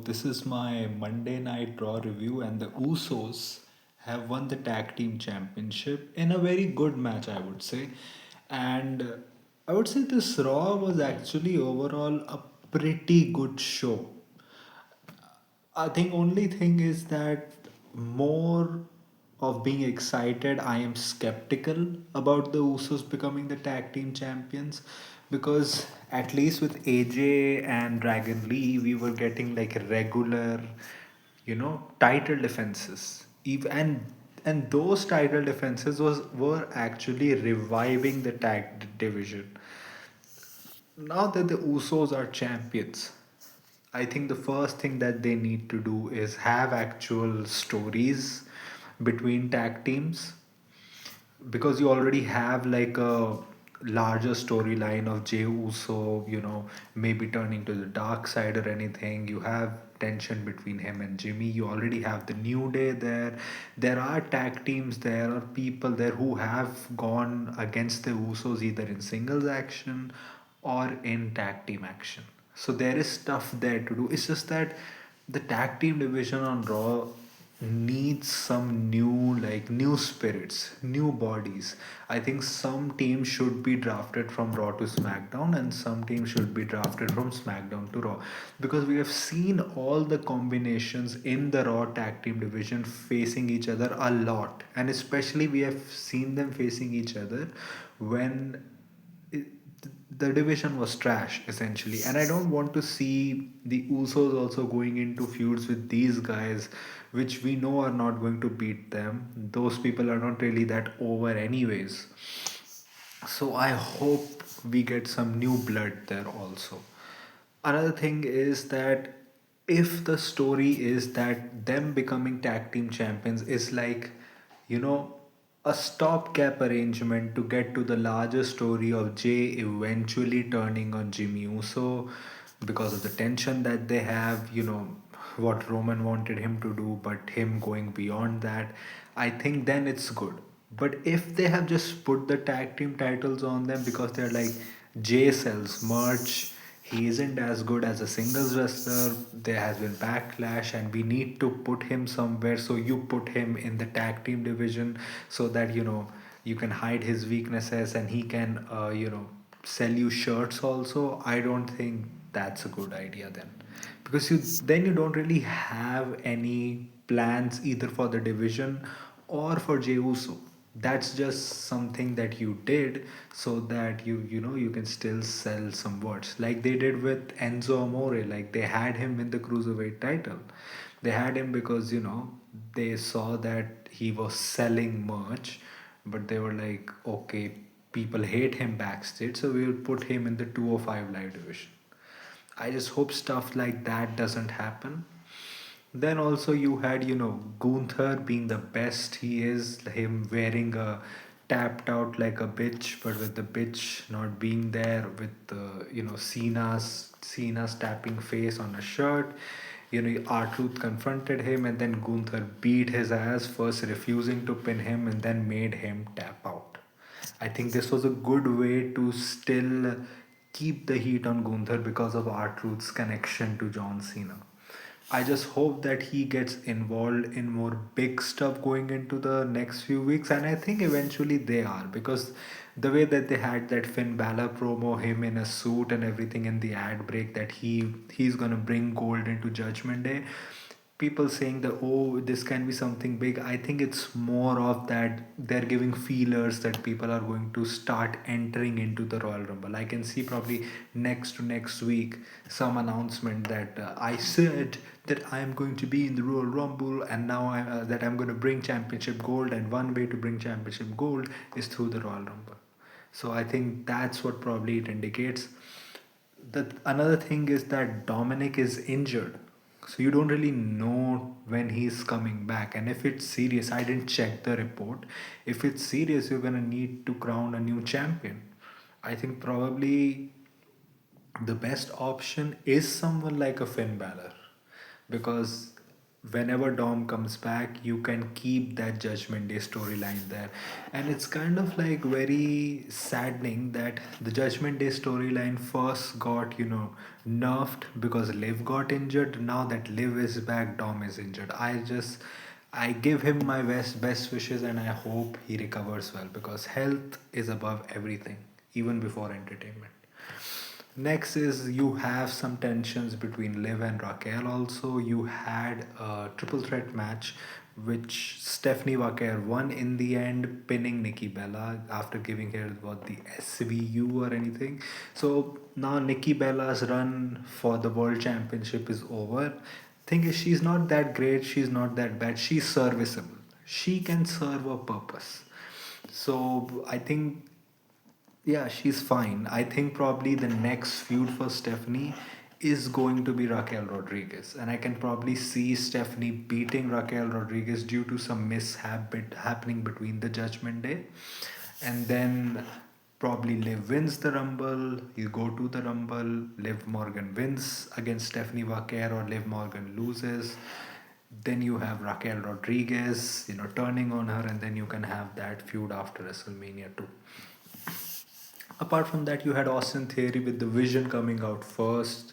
this is my Monday Night Raw review, and the USOS have won the tag team championship in a very good match, I would say. And I would say this Raw was actually overall a pretty good show. I think only thing is that more of being excited, I am skeptical about the Usos becoming the tag team champions because at least with AJ and Dragon Lee, we were getting like regular, title defenses. And those title defenses were actually reviving the tag division. Now that the Usos are champions, I think the first thing that they need to do is have actual stories between tag teams because you already have like a larger storyline of Jey Uso, maybe turning to the dark side or anything. You have tension between him and Jimmy. You already have the New Day there. There are tag teams there or people there who have gone against the Usos either in singles action or in tag team action. So there is stuff there to do. It's just that the tag team division on Raw needs some new spirits, new bodies. I think some teams should be drafted from Raw to SmackDown and some teams should be drafted from SmackDown to Raw because we have seen all the combinations in the Raw tag team division facing each other a lot, and especially we have seen them facing each other when it, the division was trash essentially, and I don't want to see the Usos also going into feuds with these guys which we know are not going to beat them. Those people are not really that over anyways, so I hope we get some new blood there also. Another thing is that if the story is that them becoming tag team champions is like, you know, a stopgap arrangement to get to the larger story of Jay eventually turning on Jimmy Uso because of the tension that they have, what Roman wanted him to do, but him going beyond that, I think then it's good. But if they have just put the tag team titles on them because they're like Jay sells merch, he isn't as good as a singles wrestler, there has been backlash, and we need to put him somewhere. So you put him in the tag team division so that you can hide his weaknesses and he can sell you shirts also. I don't think that's a good idea then because you don't really have any plans either for the division or for Jey Uso. That's just something that you did so that you can still sell some words like they did with Enzo Amore. Like they had him in the cruiserweight title. They had him because they saw that he was selling merch, but they were like, okay, people hate him backstage, so we will put him in the 205 live division. I just hope stuff like that doesn't happen. Then also you had, Gunther being the best he is, him wearing a tapped out like a bitch, but with the bitch not being there, with Cena's tapping face on a shirt. R-Truth confronted him and then Gunther beat his ass, first refusing to pin him and then made him tap out. I think this was a good way to still keep the heat on Gunther because of R-Truth's connection to John Cena. I just hope that he gets involved in more big stuff going into the next few weeks, and I think eventually they are because the way that they had that Finn Balor promo, him in a suit and everything in the ad break, that he's gonna bring gold into Judgment Day, people saying that, oh, this can be something big. I think it's more of that they're giving feelers that people are going to start entering into the Royal Rumble. I can see probably next to next week some announcement that I said that I'm going to be in the Royal Rumble, and now that I'm going to bring championship gold, and one way to bring championship gold is through the Royal Rumble. So I think that's what probably it indicates. The another thing is that Dominic is injured, so you don't really know when he's coming back. And if it's serious, I didn't check the report. If it's serious, you're gonna need to crown a new champion. I think probably the best option is someone like a Finn Balor because whenever Dom comes back, you can keep that Judgment Day storyline there. And it's kind of like very saddening that the Judgment Day storyline first got, nerfed because Liv got injured. Now that Liv is back, Dom is injured. I give him my best wishes, and I hope he recovers well, because health is above everything, even before entertainment. Next is you have some tensions between Liv and Raquel. Also, you had a triple threat match, which Stephanie Raquel won in the end, pinning Nikki Bella after giving her what the SVU or anything. So now Nikki Bella's run for the world championship is over. Thing is, she's not that great. She's not that bad. She's serviceable. She can serve a purpose. So I think, yeah, she's fine. I think probably the next feud for Stephanie is going to be Raquel Rodriguez. And I can probably see Stephanie beating Raquel Rodriguez due to some happening between the Judgment Day. And then probably Liv wins the Rumble. You go to the Rumble. Liv Morgan wins against Stephanie Vaquer, or Liv Morgan loses. Then you have Raquel Rodriguez, turning on her, and then you can have that feud after WrestleMania too. Apart from that, you had Austin Theory with the Vision coming out first.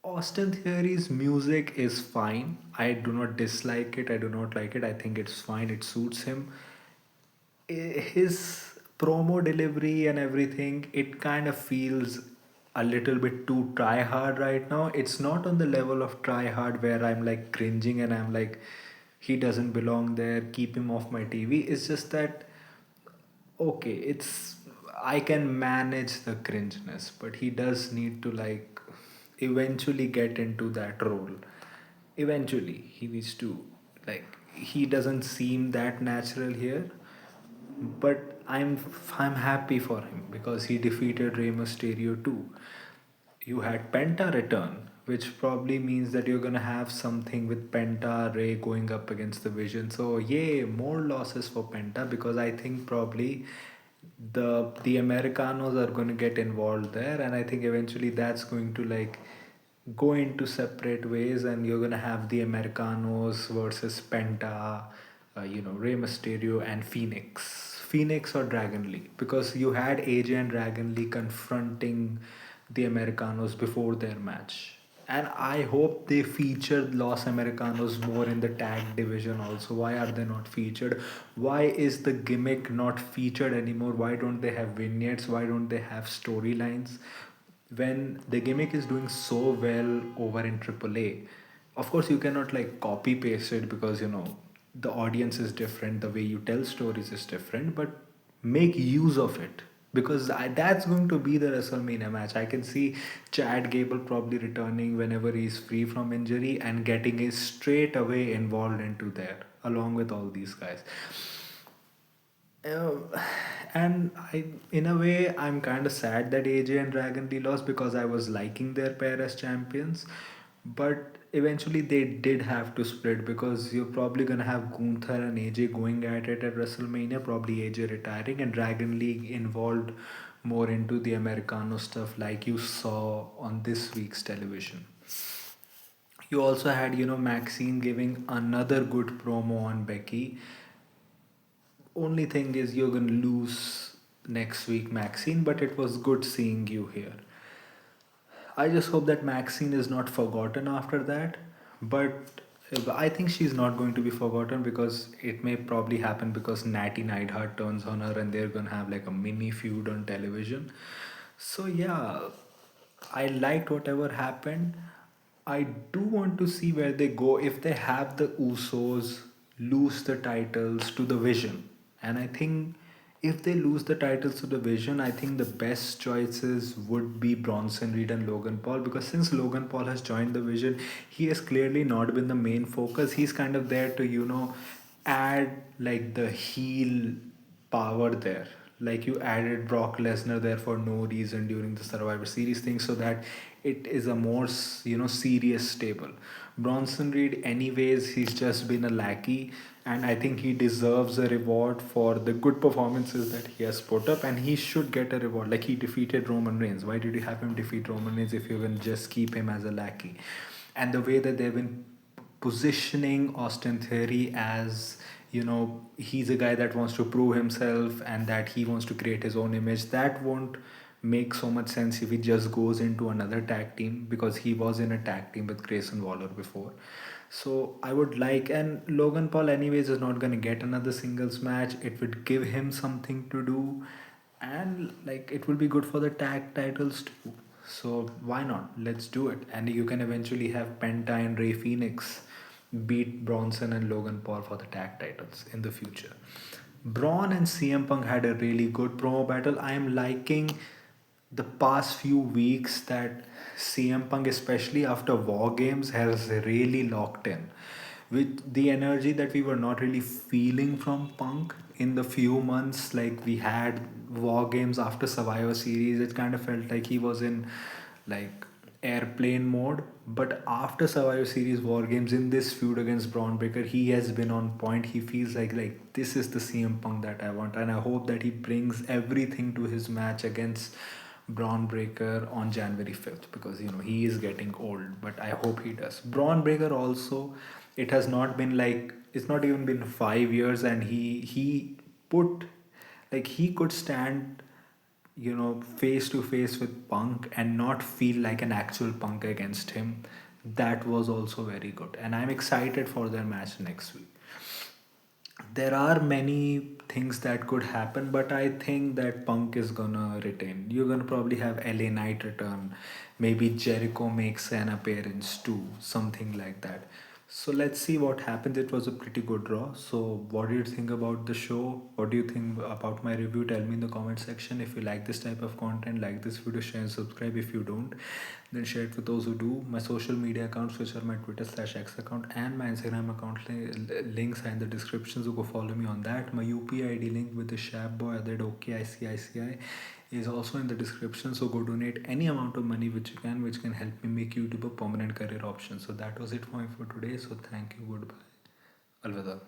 Austin Theory's music is fine. I do not dislike it. I do not like it. I think it's fine. It suits him. His promo delivery and everything, it kind of feels a little bit too try hard right now. It's not on the level of try hard where I'm like cringing and I'm like, he doesn't belong there, keep him off my TV. It's just that, okay, it's, I can manage the cringeness, but he does need to like eventually get into that role. Eventually he needs to, like, he doesn't seem that natural here, but I'm happy for him because he defeated Rey Mysterio too. You had Penta return, which probably means that you're gonna have something with Penta Ray going up against the Vision. So yay, more losses for Penta, because I think probably the Americanos are going to get involved there, and I think eventually that's going to like go into separate ways, and you're going to have the Americanos versus Penta, Rey Mysterio and Phoenix or Dragon Lee, because you had AJ and Dragon Lee confronting the Americanos before their match. And I hope they feature Los Americanos more in the tag division also. Why are they not featured? Why is the gimmick not featured anymore? Why don't they have vignettes? Why don't they have storylines? When the gimmick is doing so well over in AAA, of course you cannot like copy paste it, because the audience is different, the way you tell stories is different, but make use of it, because that's going to be the WrestleMania match. I can see Chad Gable probably returning whenever he's free from injury and getting a straight away involved into there along with all these guys. uh, and in a way, I'm kind of sad that AJ and Dragon Lee lost, because I was liking their pair as champions. But eventually, they did have to split, because you're probably gonna have Gunther and AJ going at it at WrestleMania. Probably AJ retiring and Dragon Lee involved more into the Americano stuff, like you saw on this week's television. You also had, Maxine giving another good promo on Becky. Only thing is you're gonna lose next week, Maxine, but it was good seeing you here. I just hope that Maxine is not forgotten after that, but I think she's not going to be forgotten, because it may probably happen because Natty Neidhart turns on her and they're gonna have like a mini feud on television. So yeah, I liked whatever happened. I do want to see where they go if they have the Usos lose the titles to the Vision. And I think if they lose the titles to the Vision, I think the best choices would be Bronson Reed and Logan Paul, because since Logan Paul has joined the Vision, he has clearly not been the main focus. He's kind of there to, add like the heel power there. Like you added Brock Lesnar there for no reason during the Survivor Series thing, so that it is a more serious stable. Bronson Reed, anyways, he's just been a lackey, and I think he deserves a reward for the good performances that he has put up, and he should get a reward. Like he defeated Roman Reigns. Why did you have him defeat Roman Reigns if you're gonna just keep him as a lackey? And the way that they've been positioning Austin Theory as, he's a guy that wants to prove himself and that he wants to create his own image. That won't make so much sense if he just goes into another tag team, because he was in a tag team with Grayson Waller before. So I would like, and Logan Paul anyways is not going to get another singles match. It would give him something to do, and like it will be good for the tag titles too. So why not? Let's do it. And you can eventually have Penta and Ray Phoenix beat Bronson and Logan Paul for the tag titles in the future. Braun and CM Punk had a really good promo battle. I am liking the past few weeks that CM Punk, especially after War Games, has really locked in with the energy that we were not really feeling from Punk in the few months like we had War Games after Survivor Series. It kind of felt like he was in like airplane mode. But after Survivor Series War Games, in this feud against Braun Breaker, he has been on point. He feels like this is the CM Punk that I want, and I hope that he brings everything to his match against Braun Breaker on January 5th, because he is getting old, but I hope he does. Braun Breaker also, it has not been like, it's not even been 5 years, and he put, like, he could stand face to face with Punk and not feel like an actual Punk against him. That was also very good, and I'm excited for their match next week. There are many things that could happen, but I think that Punk is gonna retain. You're gonna probably have LA Knight return, maybe Jericho makes an appearance too, something like that. So let's see what happens. It was a pretty good draw. So, what do you think about the show? What do you think about my review? Tell me in the comment section. If you like this type of content, like this video, share and subscribe. If you don't, then share it with those who do. My social media accounts, which are my Twitter/X account and my Instagram account, links are in the description. So go follow me on that. My UPI ID link with the Shab Boy that OKICICI is also in the description. So go donate any amount of money which you can, which can help me make YouTube a permanent career option. So that was it for me for today. So thank you. Goodbye. Alvida.